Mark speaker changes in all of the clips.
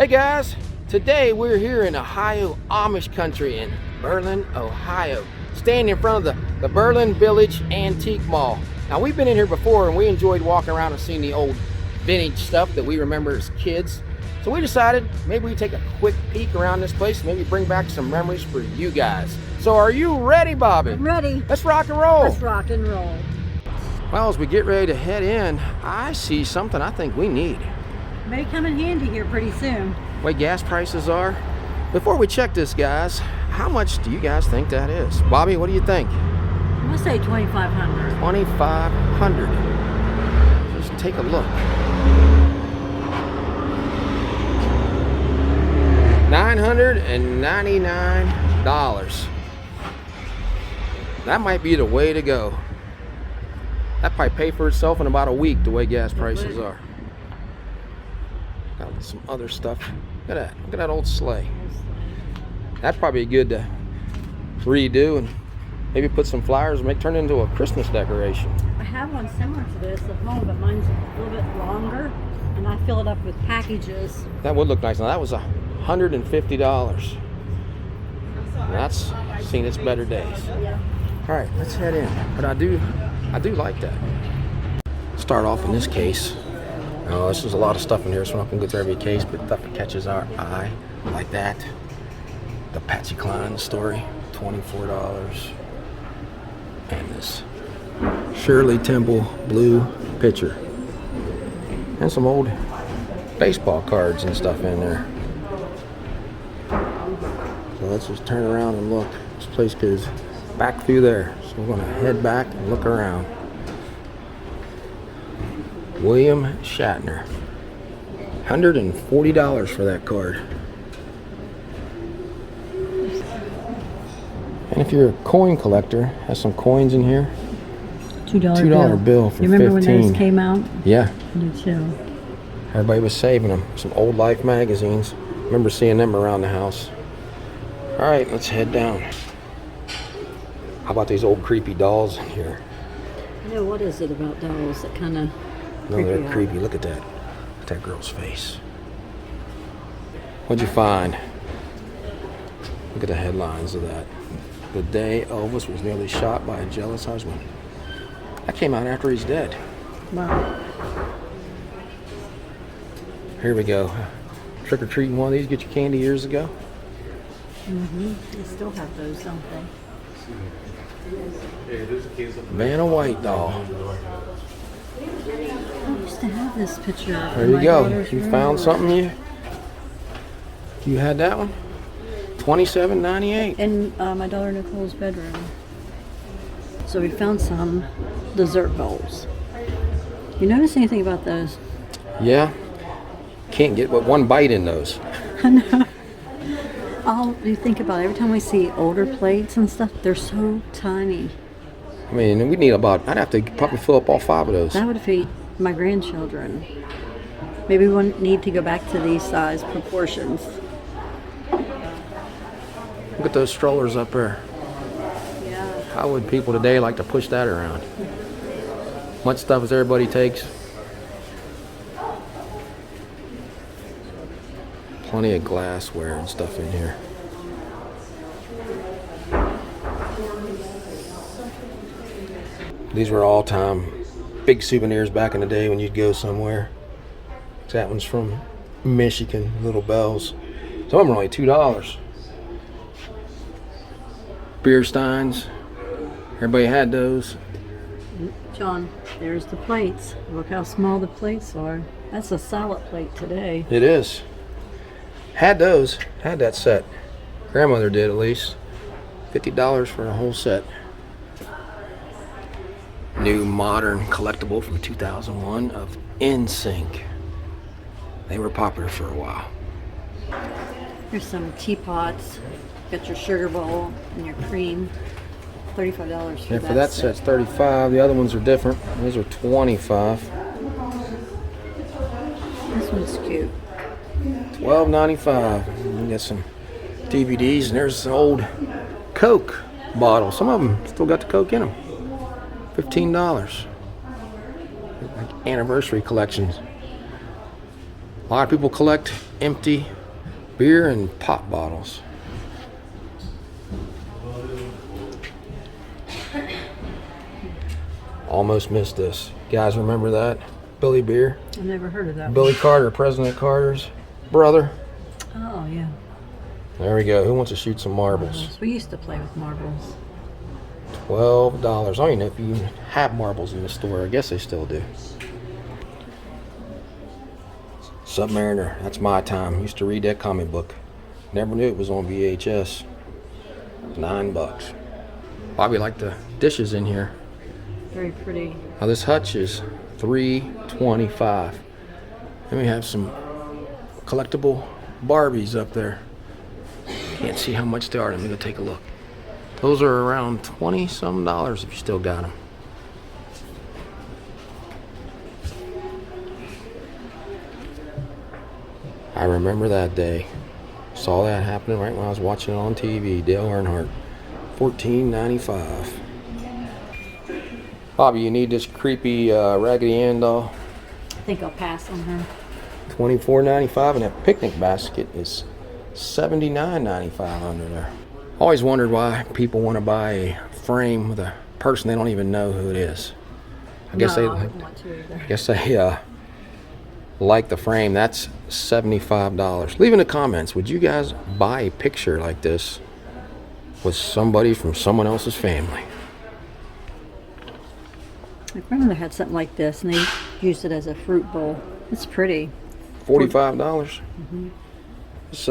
Speaker 1: Hey guys, today we're here in Ohio, Amish country in Berlin, Ohio, standing in front of the Berlin Village Antique Mall. Now we've been in here before and we enjoyed walking around and seeing the old vintage stuff that we remember as kids. So we decided maybe we take a quick peek around this place, maybe bring back some memories for you guys. So are you ready, Bobby?
Speaker 2: I'm ready.
Speaker 1: Let's rock and roll.
Speaker 2: Let's rock and roll.
Speaker 1: Well, as we get ready to head in, I see something I think we need.
Speaker 2: May come in handy here pretty soon.
Speaker 1: Way gas prices are. Before we check this, guys, how much do you guys think that is? Bobby, what do you think?
Speaker 2: I'm gonna say $2,500.
Speaker 1: $2,500. Just take a look. $999. That might be the way to go. That probably pay for itself in about a week, the way gas prices are. Got some other stuff. Look at that. Look at that old sleigh. That'd probably be good to redo and maybe put some flowers and turn it into a Christmas decoration.
Speaker 2: I have one similar to this at home, but mine's a little bit longer, and I fill it up with packages.
Speaker 1: That would look nice. Now that was $150. Now that's seen its better days.
Speaker 2: Yeah.
Speaker 1: All right, let's head in. But I do like that. Start off in this case. Oh, this is a lot of stuff in here, so I'm not gonna go through every case, but stuff that catches our eye, like that. The Patsy Cline story, $24. And this Shirley Temple blue pitcher. And some old baseball cards and stuff in there. So let's just turn around and look. This place goes back through there. So we're gonna head back and look around. William Shatner. $140 for that card. And if you're a coin collector, has some coins in here. $2 bill for $15.
Speaker 2: You remember when those came out?
Speaker 1: Yeah.
Speaker 2: I do too.
Speaker 1: Everybody was saving them. Some old Life magazines. Remember seeing them around the house. All right, let's head down. How about these old creepy dolls in here?
Speaker 2: I know, what is it about dolls that kind of
Speaker 1: No, they're creepy. Look at that. Look at that girl's face. What'd you find? Look at the headlines of that. The day Elvis was nearly shot by a jealous husband. That came out after he's dead.
Speaker 2: Wow.
Speaker 1: Here we go. Trick-or-treating one of these, get your candy years ago.
Speaker 2: They still have those, don't they?
Speaker 1: Vanna White doll.
Speaker 2: I used to have this picture.
Speaker 1: There you go. You found something you had that one? $27.98.
Speaker 2: In my daughter Nicole's bedroom. So we found some dessert bowls. You notice anything about those?
Speaker 1: Yeah. Can't get but one bite in those.
Speaker 2: I know. All you think about every time we see older plates and stuff, they're so tiny.
Speaker 1: I mean, we need about, I'd have to probably fill up all 5 of those.
Speaker 2: That would feed my grandchildren. Maybe we need to go back to these size proportions.
Speaker 1: Look at those strollers up there.
Speaker 2: Yeah.
Speaker 1: How would people today like to push that around? Much stuff as everybody takes. Plenty of glassware and stuff in here. These were all-time big souvenirs back in the day when you'd go somewhere. That one's from Michigan, Little Bells. Some of them are only $2. Beer steins. Everybody had those.
Speaker 2: John, there's the plates. Look how small the plates are. That's a salad plate today.
Speaker 1: It is. Had those. Had that set. Grandmother did at least. $50 for a whole set. New modern collectible from 2001 of NSYNC. They were popular for a while.
Speaker 2: Here's some teapots. Got your sugar bowl and your cream. $35 for
Speaker 1: Yeah, for that set's $35. The other ones are different. These are $25.
Speaker 2: This one's cute.
Speaker 1: $12.95. You get some DVDs, and there's an old Coke bottle. Some of them still got the Coke in them. $15. Like anniversary collections. A lot of people collect empty beer and pop bottles. Almost missed this. Guys, remember that? Billy Beer?
Speaker 2: I never heard of that
Speaker 1: Billy
Speaker 2: one.
Speaker 1: Carter, President Carter's brother.
Speaker 2: Oh, yeah.
Speaker 1: There we go. Who wants to shoot some marbles?
Speaker 2: We used to play with marbles.
Speaker 1: $12. I don't even know if you have marbles in the store. I guess they still do. Submariner. That's my time. Used to read that comic book. Never knew it was on VHS. $9. Bobby liked the dishes in here.
Speaker 2: Very pretty.
Speaker 1: Now this hutch is $3.25. And we have some collectible Barbies up there. Can't see how much they are. Let me go take a look. Those are around $20-some if you still got them. I remember that day. Saw that happening right when I was watching it on TV. Dale Earnhardt. $14.95. Bobby, you need this creepy Raggedy Ann doll?
Speaker 2: I think I'll pass on her.
Speaker 1: $24.95, and that picnic basket is $79.95 under there. Always wondered why people want to buy a frame with a person they don't even know who it is. I guess
Speaker 2: I wouldn't want to either.
Speaker 1: they like the frame. That's $75. Leave in the comments, would you guys buy a picture like this with somebody from someone else's family?
Speaker 2: My grandmother had something like this, and they used it as a fruit bowl. It's pretty.
Speaker 1: $45. Mm-hmm. This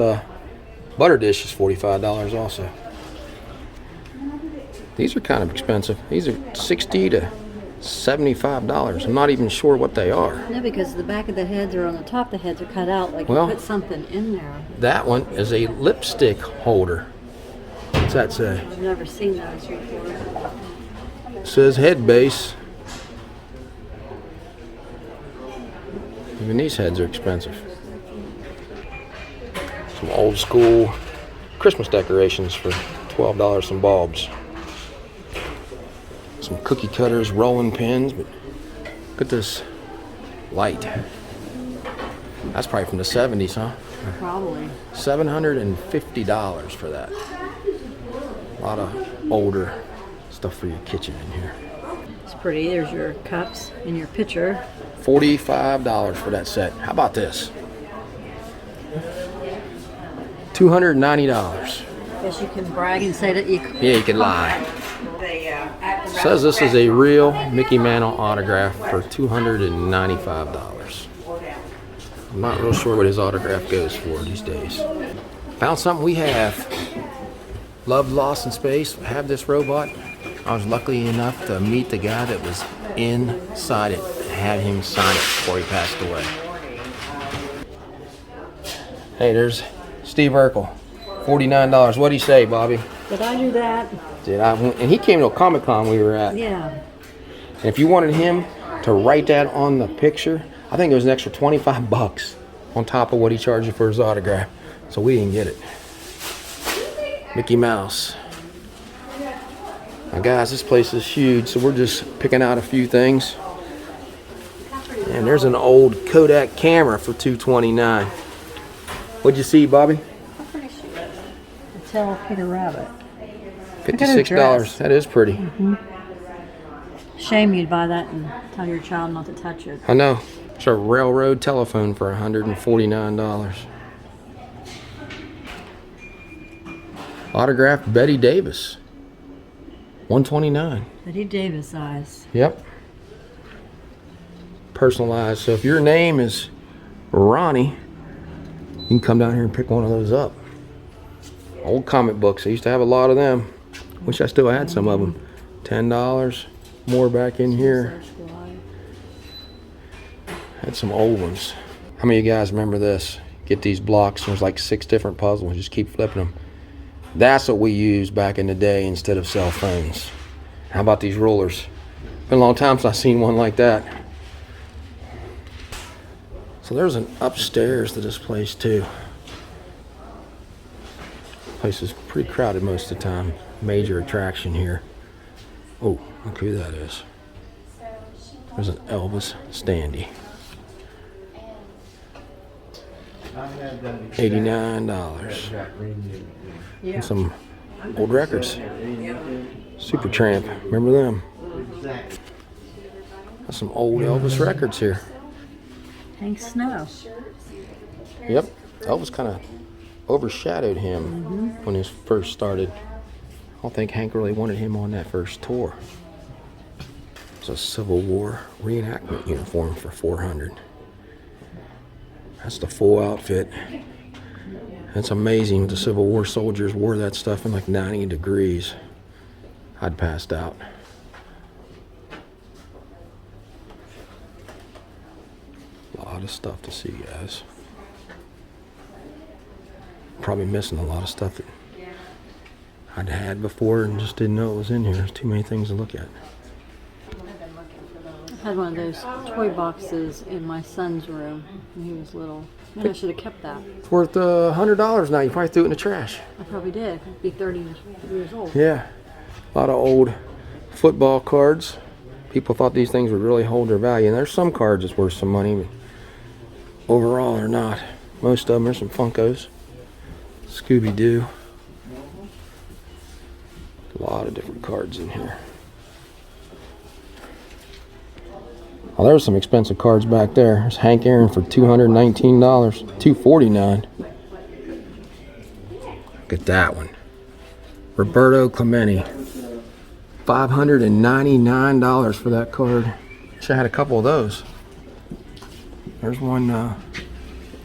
Speaker 1: butter dish is $45 also. These are kind of expensive. These are $60 to $75. I'm not even sure what they are.
Speaker 2: No, because the back of the heads or on the top of the heads are cut out like
Speaker 1: Well,
Speaker 2: you put something in there.
Speaker 1: That one is a lipstick holder. What's that say?
Speaker 2: I've never seen those before.
Speaker 1: It says head base. Even these heads are expensive. Some old school Christmas decorations for $12 some bulbs. Some cookie cutters, rolling pins, but look at this light. That's probably from the 70s, huh?
Speaker 2: Probably.
Speaker 1: $750 for that. A lot of older stuff for your kitchen in here.
Speaker 2: It's pretty. There's your cups and your pitcher.
Speaker 1: $45 for that set. How about this? $290.
Speaker 2: Guess you can brag and say that you.
Speaker 1: Yeah, you can lie. Says this is a real Mickey Mantle autograph for $295. I'm not real sure what his autograph goes for these days. Found something we have. Loved Lost in Space. Have this robot. I was lucky enough to meet the guy that was inside it. Had him sign it before he passed away. Hey, there's Steve Urkel. $49. What'd he say, Bobby?
Speaker 2: Did I do that?
Speaker 1: Did I? And he came to a Comic-Con we were at.
Speaker 2: Yeah.
Speaker 1: And if you wanted him to write that on the picture, I think it was an extra $25 on top of what he charged you for his autograph. So we didn't get it. Mickey Mouse. Now guys, this place is huge, so we're just picking out a few things. And there's an old Kodak camera for $229. What'd you see, Bobby?
Speaker 2: I'm pretty sure. The Tale of Peter Rabbit.
Speaker 1: $56. That is pretty.
Speaker 2: Mm-hmm. Shame you'd buy that and tell your child not to touch it.
Speaker 1: I know. It's a railroad telephone for $149. Autographed Betty Davis. $129.
Speaker 2: Betty Davis eyes.
Speaker 1: Yep. Personalized. So if your name is Ronnie, you can come down here and pick one of those up. Old comic books. I used to have a lot of them. Wish I still had some of them. $10. More back in here. Had some old ones. How many of you guys remember this? Get these blocks. There's like 6 different puzzles. Just keep flipping them. That's what we used back in the day instead of cell phones. How about these rulers? Been a long time since I've seen one like that. So there's an upstairs to this place too. Place is pretty crowded most of the time. Major attraction here. Oh, look who that is. There's an Elvis standee. $89.
Speaker 2: Yeah.
Speaker 1: And some old records. Supertramp, remember them? That's some old Elvis records here.
Speaker 2: Hank Snow.
Speaker 1: Yep, Elvis kind of overshadowed him when he first started. I don't think Hank really wanted him on that first tour. It's a Civil War reenactment uniform for $400. That's the full outfit. It's amazing the Civil War soldiers wore that stuff in like 90 degrees. I'd passed out. A lot of stuff to see, guys. Probably missing a lot of stuff that I'd had before and just didn't know it was in here. There's too many things to look at.
Speaker 2: I had one of those toy boxes in my son's room when he was little. Man, I should have kept that.
Speaker 1: It's worth $100 now. You probably threw it in the trash.
Speaker 2: I probably did. I'd be 30 years old.
Speaker 1: Yeah. A lot of old football cards. People thought these things would really hold their value. And there's some cards that's worth some money, but overall they're not. Most of them are some Funkos. Scooby-Doo. A lot of different cards in here. Oh, there's some expensive cards back there. There's Hank Aaron for $219. $249. Look at that one. Roberto Clemente. $599 for that card. Wish I had a couple of those. There's one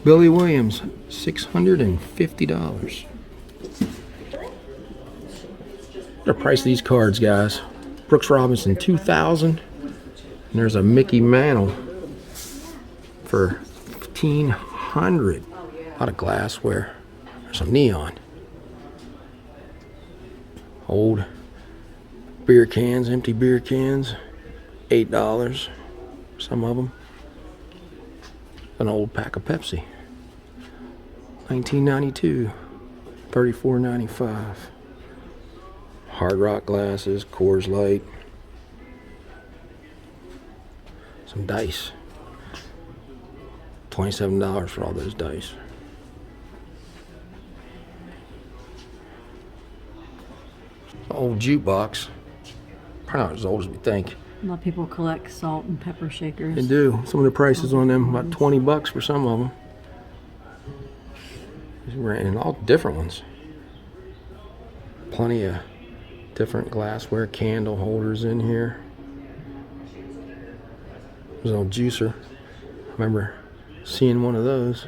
Speaker 1: Billy Williams, $650. What the price of these cards, guys? Brooks Robinson, $2,000. And there's a Mickey Mantle for $1,500. A lot of glassware. There's some neon. Old beer cans, empty beer cans. $8. Some of them. An old pack of Pepsi. 1992. $34.95. Hard Rock glasses, Coors Light. Some dice. $27 for all those dice. An old jukebox. Probably not as old as we think.
Speaker 2: A lot of people collect salt and pepper shakers.
Speaker 1: They do. Some of the prices on them, about $20 for some of them. And all different ones. Plenty of different glassware, candle holders in here. There's an old juicer. I remember seeing one of those.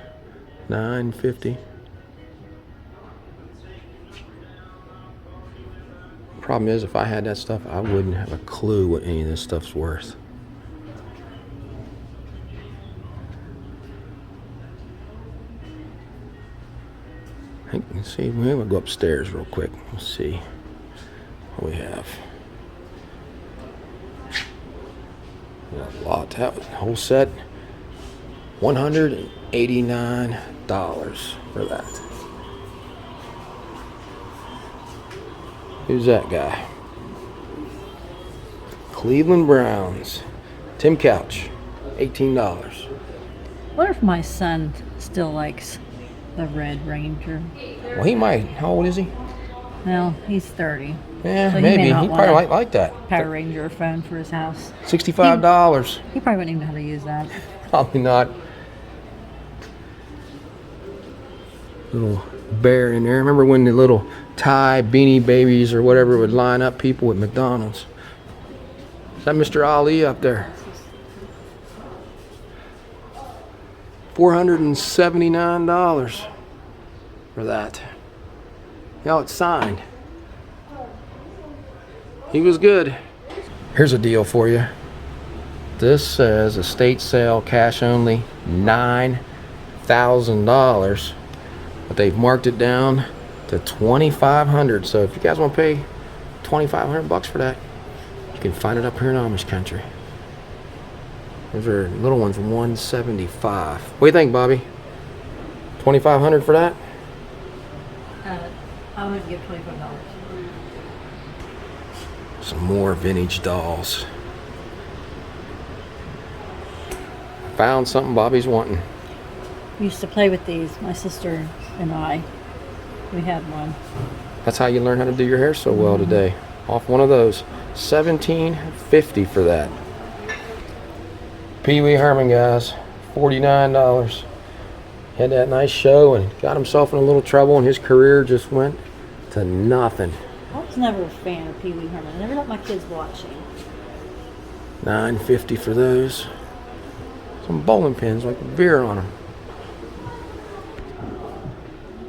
Speaker 1: $9.50. Problem is, if I had that stuff, I wouldn't have a clue what any of this stuff's worth. Let's see, we're gonna go upstairs real quick. Let's see what we have. A lot to have. Whole set, $189 for that. Who's that guy? Cleveland Browns. Tim Couch, $18.
Speaker 2: I wonder if my son still likes the Red Ranger.
Speaker 1: Well, he might. How old is he?
Speaker 2: Well, he's 30.
Speaker 1: Yeah,
Speaker 2: So
Speaker 1: maybe.
Speaker 2: may
Speaker 1: He
Speaker 2: not
Speaker 1: probably
Speaker 2: want
Speaker 1: like that.
Speaker 2: Power Ranger phone for his house.
Speaker 1: $65.
Speaker 2: He probably wouldn't even know how to use that.
Speaker 1: Probably not. Little bear in there. Remember when the little Thai beanie babies or whatever would line up people at McDonald's? Is that Mr. Ali up there? $479 for that. Now it's signed. He was good. Here's a deal for you. This says estate sale, cash only, $9,000, but they've marked it down to $2,500. So if you guys want to pay $2,500 for that, you can find it up here in Amish country. Those are little ones, $175. What do you think, Bobby? $2,500 for that?
Speaker 2: I would give $25.
Speaker 1: Some more vintage dolls. Found something Bobby's wanting.
Speaker 2: We used to play with these, my sister and I. We had one.
Speaker 1: That's how you learn how to do your hair so well today. Off one of those. $17.50 for that. Pee Wee Herman, guys. $49. Had that nice show and got himself in a little trouble, and his career just went to nothing.
Speaker 2: I was never a fan of Pee Wee Herman. I never let my kids watch him.
Speaker 1: $9.50 for those. Some bowling pins like beer on them.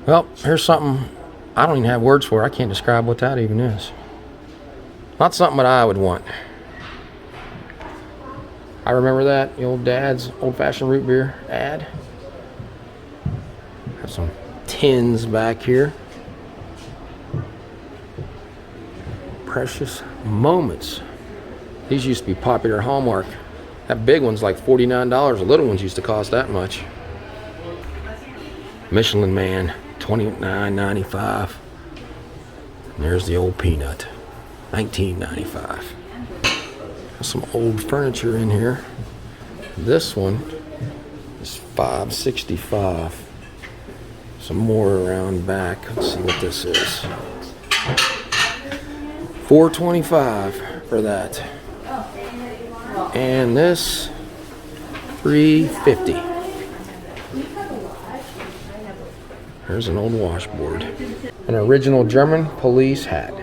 Speaker 1: Well, here's something I don't even have words for. I can't describe what that even is. Not something that I would want. I remember that, the old dad's old-fashioned root beer ad. Have some tins back here. Precious Moments. These used to be popular at Hallmark. That big one's like $49. The little ones used to cost that much. Michelin Man, $29.95. And there's the old peanut, $19.95. Some old furniture in here. This one is $5.65. Some more around back. Let's see what this is. $4.25 for that. And this $3.50. There's an old washboard. An original German police hat.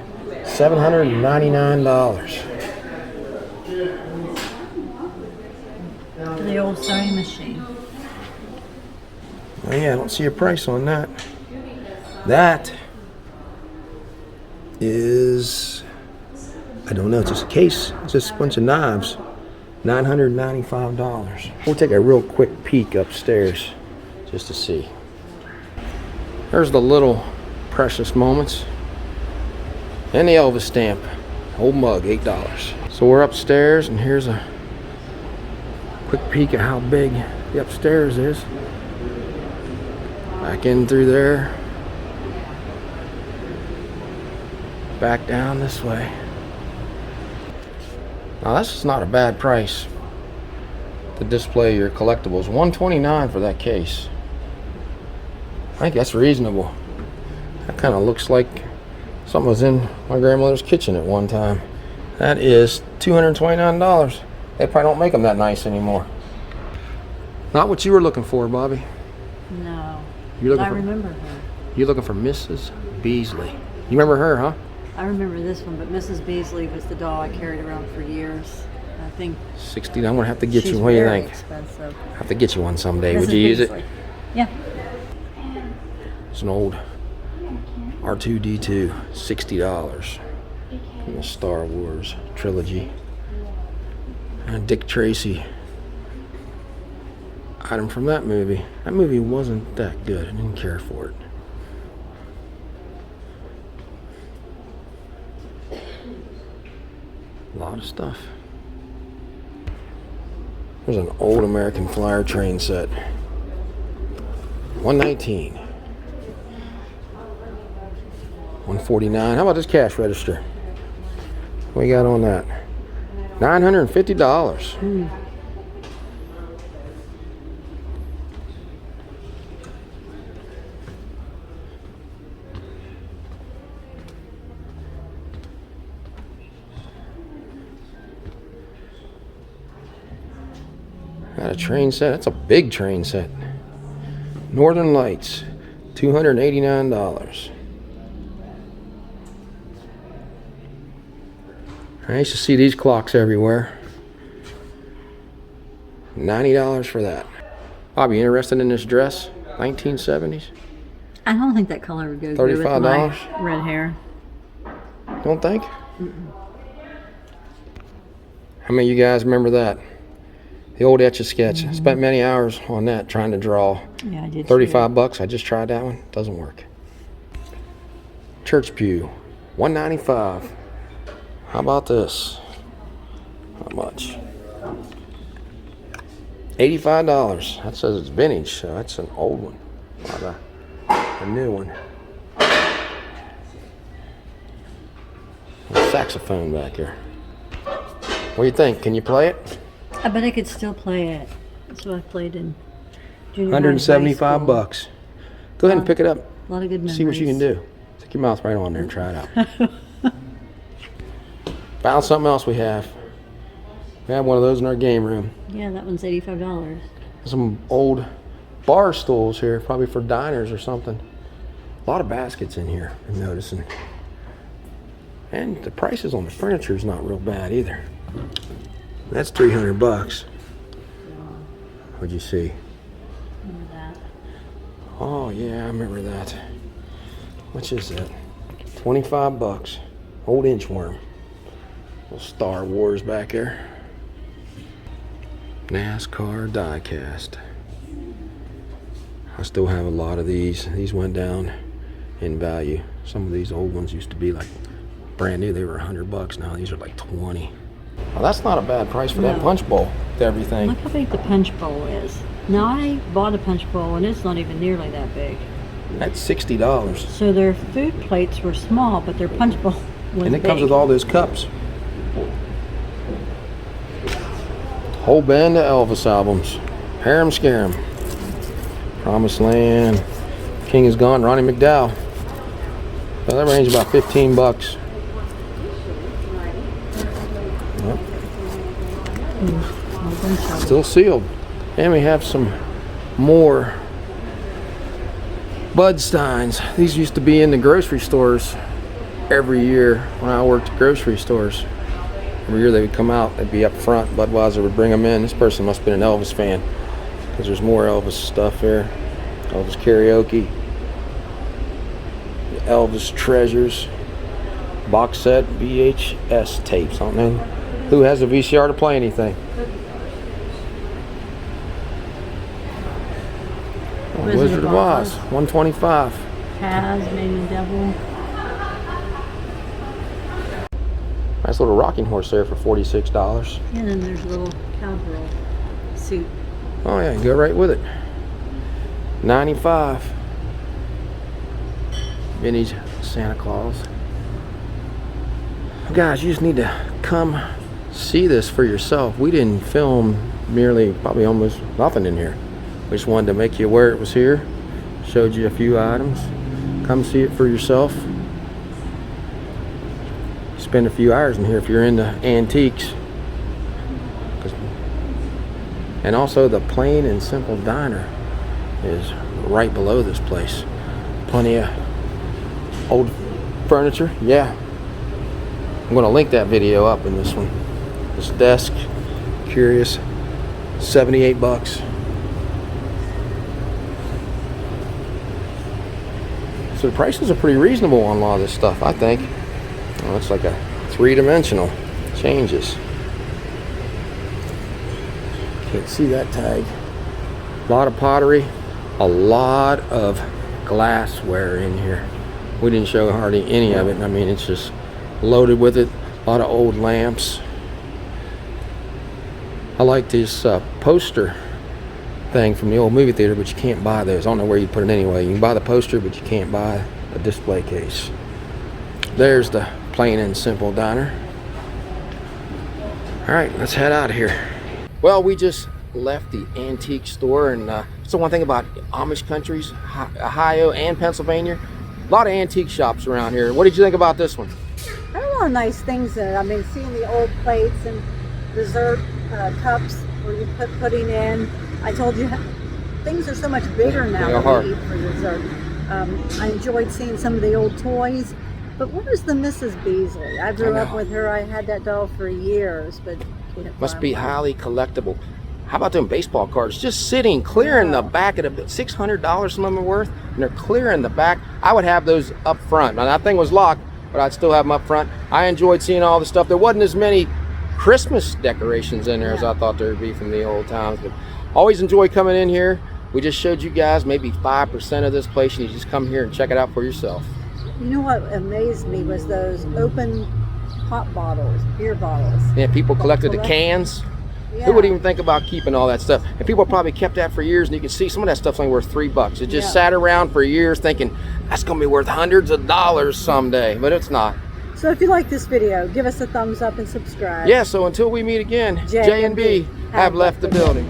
Speaker 1: $799.
Speaker 2: The old sewing machine.
Speaker 1: Oh yeah, I don't see a price on that. That is, I don't know, it's just a case. It's just a bunch of knives. $995. We'll take a real quick peek upstairs just to see. There's the little Precious Moments. And the Elvis stamp. Old mug, $8. So we're upstairs, and here's a quick peek at how big the upstairs is. Back in through there. Back down this way. Now this is not a bad price to display your collectibles. $129 for that case. I think that's reasonable. That kind of looks like something was in my grandmother's kitchen at one time. That is $229. They probably don't make them that nice anymore. Not what you were looking for, Bobby.
Speaker 2: No.
Speaker 1: You're looking
Speaker 2: I
Speaker 1: for,
Speaker 2: remember her.
Speaker 1: You're looking for Mrs. Beasley. You remember her, huh?
Speaker 2: I remember this one, but Mrs. Beasley was the doll I carried around for years. I think
Speaker 1: $60. I'm gonna have to get
Speaker 2: she's
Speaker 1: you. What do you
Speaker 2: very
Speaker 1: think?
Speaker 2: expensive.
Speaker 1: Have to get you one someday.
Speaker 2: Mrs.
Speaker 1: Would you use it?
Speaker 2: Beasley. Yeah.
Speaker 1: It's an old R2-D2, $60 from the Star Wars trilogy. And a Dick Tracy item from that movie. That movie wasn't that good. I didn't care for it. A lot of stuff. There's an old American Flyer train set. $119. $149. How about this cash register? What we got on that? $950. Got a train set. That's a big train set. Northern Lights, $289. I used to see these clocks everywhere. $90 for that. Bob, you interested in this dress? 1970s?
Speaker 2: I don't think that color would go good with
Speaker 1: $35?
Speaker 2: my red hair.
Speaker 1: Don't think? How many of you guys remember that? The old Etch-a-Sketch. Spent many hours on that trying to draw.
Speaker 2: Yeah, I did.
Speaker 1: $35. I just tried that one. Doesn't work. Church pew, $195. How about this? How much? $85. That says it's vintage, so that's an old one. Not a new one. A saxophone back here. What do you think? Can you play it?
Speaker 2: I bet I could still play it. That's what I played in Junior high and high
Speaker 1: 175
Speaker 2: school.
Speaker 1: bucks. Go ahead and pick it up.
Speaker 2: A lot of good memories.
Speaker 1: See what you can do. Stick your mouth right on there and try it out. Found something else we have. We have one of those in our game room.
Speaker 2: Yeah, that one's $85.
Speaker 1: Some old bar stools here, probably for diners or something. A lot of baskets in here, I'm noticing. And the prices on the furniture is not real bad either. That's 300 bucks. What'd you see?
Speaker 2: Remember that?
Speaker 1: Oh yeah, I remember that. Which is that? 25 bucks. Old inchworm. Little Star Wars back there. NASCAR diecast. I still have a lot of these. These went down in value. Some of these old ones used to be like brand new. They were 100 bucks. Now these are like 20. Well, that's not a bad price for that punch bowl with everything.
Speaker 2: Look how big the punch bowl is. Now I bought a punch bowl and it's not even nearly that big.
Speaker 1: That's $60.
Speaker 2: So their food plates were small, but their punch bowl was
Speaker 1: And it
Speaker 2: big.
Speaker 1: comes with all those cups. Whole band of Elvis albums. Harem Scarum. Promised Land. King is Gone. Ronnie McDowell. Well, that range about 15 bucks. Yep. Still sealed. And we have some more Bud Steins. These used to be in the grocery stores every year when I worked at grocery stores. Every year they would come out, they'd be up front. Budweiser would bring them in. This person must have been an Elvis fan because there's more Elvis stuff here. Elvis karaoke, Elvis treasures, box set, VHS tapes. I don't know who has a VCR to play anything. Wizard of Oz, 125.
Speaker 2: Tasmanian Devil.
Speaker 1: Nice little rocking horse there for $46.
Speaker 2: And then there's a little cowgirl suit.
Speaker 1: Oh yeah, go right with it. 95. Vintage Santa Claus. Guys, you just need to come see this for yourself. We didn't film probably almost nothing in here. We just wanted to make you aware it was here. Showed you a few items. Come see it for yourself. Spend a few hours in here if you're into antiques. And also the Plain and Simple Diner is right below this place. Plenty of old furniture. Yeah, I'm going to link that video up in this one. This desk, curious, 78 bucks. So the prices are pretty reasonable on a lot of this stuff, I think. Oh, it's like a three-dimensional changes. Can't see that tag. A lot of pottery, a lot of glassware in here. We didn't show hardly any of it. I mean, it's just loaded with it. A lot of old lamps. I like this poster thing from the old movie theater, but you can't buy those. I don't know where you put it anyway. You can buy the poster, but you can't buy a display case. There's the Plain and Simple Diner. All right, let's head out of here. Well, we just left the antique store, and it's the one thing about Amish countries, Ohio and Pennsylvania. A lot of antique shops around here. What did you think about this one?
Speaker 2: There are a lot of nice things in it. I mean, seeing the old plates and dessert cups where you put pudding in. I told you, things are so much bigger now than we eat for dessert. I enjoyed seeing some of the old toys. But what is the Mrs. Beasley? I grew up with her. I had that doll for years, but
Speaker 1: must be highly collectible. How about them baseball cards? Just sitting, clearing the back of the $600 some of them are worth, and they're clearing the back. I would have those up front. Now that thing was locked, but I'd still have them up front. I enjoyed seeing all the stuff. There wasn't as many Christmas decorations in there as I thought there would be from the old times, but always enjoy coming in here. We just showed you guys maybe 5% of this place, and you just come here and check it out for yourself.
Speaker 2: You know what amazed me was those open pop bottles, beer bottles.
Speaker 1: Yeah, people collected the cans. Yeah. Who would even think about keeping all that stuff? And people probably kept that for years, and you can see some of that stuff's only worth $3. It just sat around for years thinking, that's gonna be worth hundreds of dollars someday, but it's not.
Speaker 2: So if you like this video, give us a thumbs up and subscribe.
Speaker 1: Yeah, so until we meet again, J and B have left the building.